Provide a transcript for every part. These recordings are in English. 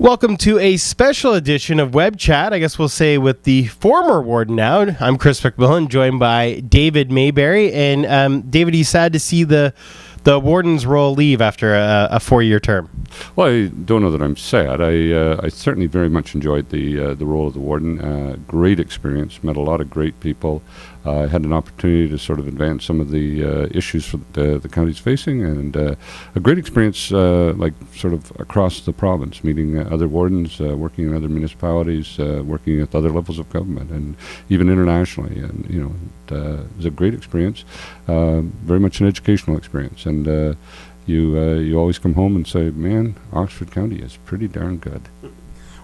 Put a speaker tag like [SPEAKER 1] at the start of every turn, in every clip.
[SPEAKER 1] Welcome to a special edition of Web Chat, I guess we'll say with the former warden now. I'm Chris McMillan, joined by David Mayberry. And David, he's sad to see the warden's role leave after a 4-year term.
[SPEAKER 2] Well, I don't know that I'm sad. I certainly very much enjoyed the role of the warden. Great experience, met a lot of great people. I had an opportunity to sort of advance some of the issues the county's facing, and a great experience like sort of across the province, meeting other wardens, working in other municipalities, working at other levels of government, and even internationally. And it was a great experience, very much an educational experience. And you always come home and say, man, Oxford County is pretty darn good.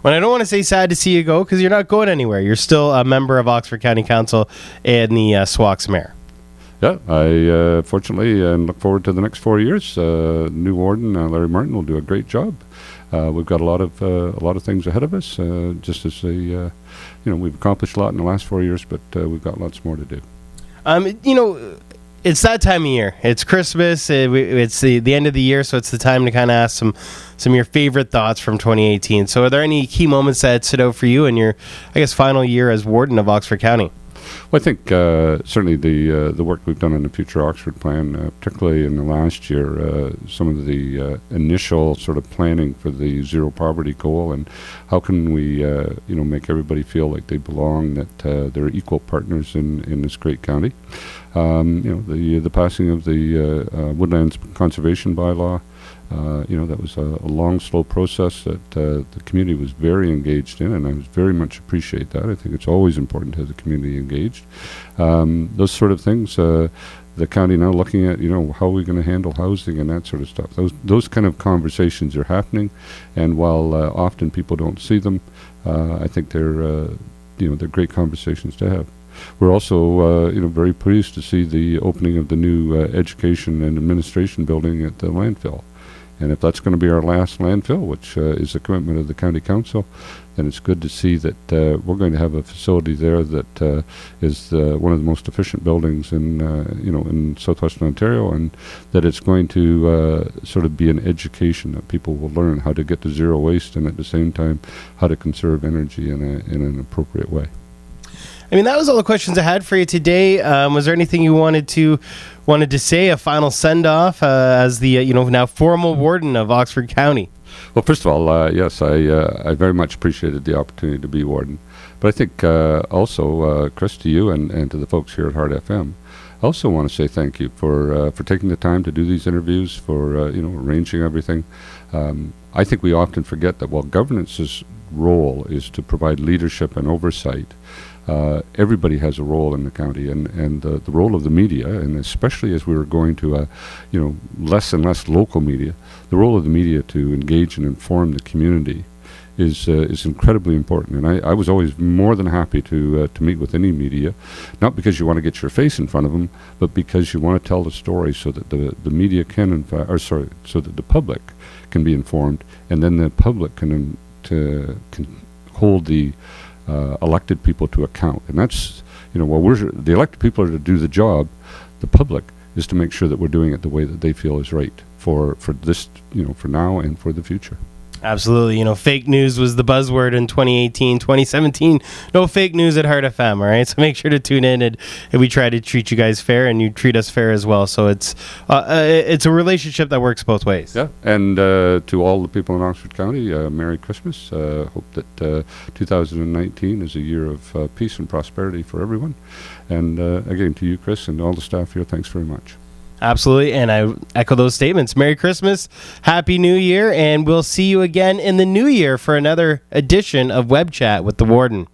[SPEAKER 1] Well, I don't want to say sad to see you go, because you're not going anywhere. You're still a member of Oxford County Council and the Squawks Mayor.
[SPEAKER 2] Yeah, I fortunately look forward to the next 4 years. New warden Larry Martin will do a great job. We've got a lot of things ahead of us. Just as we've accomplished a lot in the last 4 years, but we've got lots more to do.
[SPEAKER 1] It's that time of year. It's Christmas. It's the end of the year, so it's the time to kind of ask some of your favorite thoughts from 2018. So are there any key moments that stood out for you in your, I guess, final year as warden of Oxford County?
[SPEAKER 2] Well, I think certainly the work we've done on the Future Oxford Plan, particularly in the last year, some of the initial sort of planning for the zero poverty goal, and how can we make everybody feel like they belong, that they're equal partners in this great county. The passing of the Woodlands Conservation Bylaw. That was a long, slow process that the community was very engaged in, and I very much appreciate that. I think it's always important to have the community engaged. Those sort of things, the county now looking at, how are we going to handle housing and that sort of stuff. Those kind of conversations are happening, and while often people don't see them, I think they're great conversations to have. We're also, very pleased to see the opening of the new education and administration building at the landfill. And if that's going to be our last landfill, which is a commitment of the county council, then it's good to see that we're going to have a facility there that is one of the most efficient buildings in southwestern Ontario, and that it's going to sort of be an education that people will learn how to get to zero waste, and at the same time how to conserve energy in an appropriate way.
[SPEAKER 1] I mean, that was all the questions I had for you today. Was there anything you wanted to say, a final send-off as the now formal warden of Oxford County? Well,
[SPEAKER 2] first of all, yes, I very much appreciated the opportunity to be warden. But I think also, Chris, to you and to the folks here at Heart FM, I also want to say thank you for taking the time to do these interviews, for arranging everything. I think we often forget that while governance's role is to provide leadership and oversight, everybody has a role in the county, and the role of the media, and especially as we were going to less and less local media, the role of the media to engage and inform the community is incredibly important. And I was always more than happy to meet with any media, not because you want to get your face in front of them, but because you want to tell the story so that the media can, so that the public can be informed, and then the public can hold the elected people to account. And that's, while the elected people are to do the job, the public is to make sure that we're doing it the way that they feel is right for this, for now and for the future.
[SPEAKER 1] Absolutely. Fake news was the buzzword in 2018, 2017. No fake news at Heart FM, all right? So make sure to tune in, and we try to treat you guys fair, and you treat us fair as well. So it's a relationship that works both ways.
[SPEAKER 2] Yeah, and to all the people in Oxford County, Merry Christmas. Hope that 2019 is a year of peace and prosperity for everyone. And again, to you, Chris, and all the staff here, thanks very much.
[SPEAKER 1] Absolutely, and I echo those statements. Merry Christmas, Happy New Year, and we'll see you again in the new year for another edition of Web Chat with the Warden.